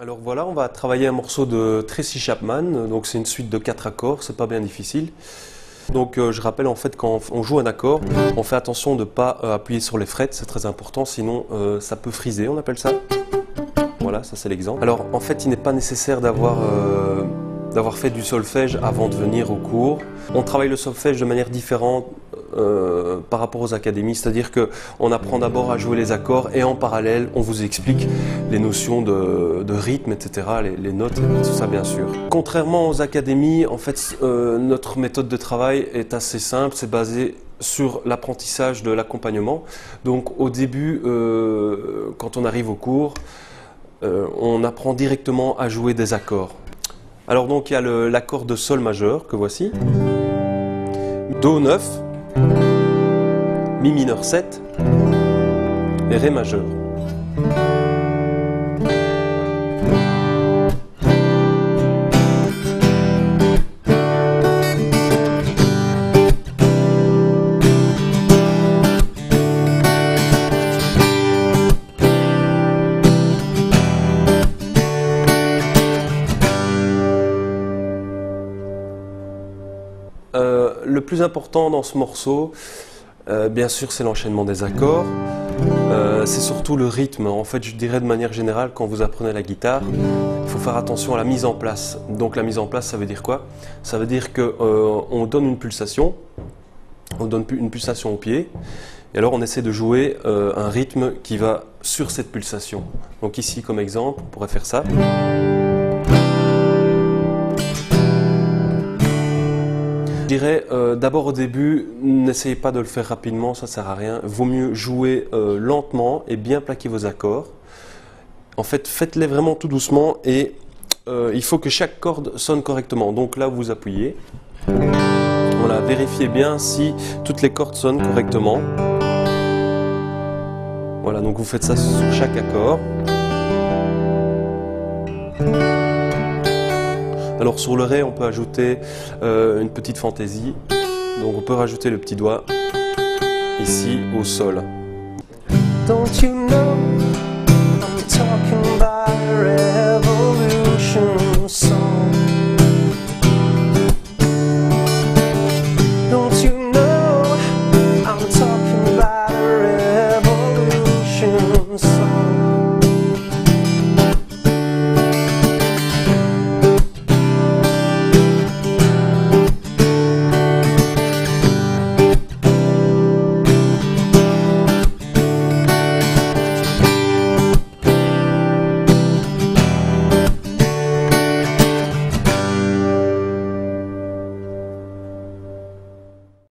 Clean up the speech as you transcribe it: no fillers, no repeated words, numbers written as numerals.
Alors voilà, on va travailler un morceau de Tracy Chapman, donc c'est une suite de 4 accords, c'est pas bien difficile. Donc je rappelle en fait quand on joue un accord, on fait attention de ne pas appuyer sur les frettes, c'est très important, sinon ça peut friser, on appelle ça. Voilà, ça c'est l'exemple. Alors en fait il n'est pas nécessaire d'avoir fait du solfège avant de venir au cours. On travaille le solfège de manière différente par rapport aux académies, c'est-à-dire qu'on apprend d'abord à jouer les accords et en parallèle on vous explique les notions de rythme, etc., les notes, tout ça bien sûr. Contrairement aux académies, en fait notre méthode de travail est assez simple, c'est basé sur l'apprentissage de l'accompagnement. Donc au début, quand on arrive au cours, on apprend directement à jouer des accords. Alors donc il y a l'accord de Sol majeur que voici, Do 9, Mi mineur 7 et Ré majeur. Le plus important dans ce morceau, bien sûr, c'est l'enchaînement des accords. C'est surtout le rythme. En fait, je dirais de manière générale, quand vous apprenez la guitare, il faut faire attention à la mise en place. Donc la mise en place, ça veut dire quoi? Ça veut dire qu'on donne une pulsation au pied, et alors on essaie de jouer un rythme qui va sur cette pulsation. Donc ici, comme exemple, on pourrait faire ça. Je dirais d'abord au début, n'essayez pas de le faire rapidement, ça ne sert à rien. Vaut mieux jouer lentement et bien plaquer vos accords. En fait, faites-les vraiment tout doucement et il faut que chaque corde sonne correctement. Donc là, vous appuyez. Voilà, vérifiez bien si toutes les cordes sonnent correctement. Voilà, donc vous faites ça sur chaque accord. Alors sur le Ré, on peut ajouter une petite fantaisie. Donc on peut rajouter le petit doigt ici au Sol. Don't you know I'm talking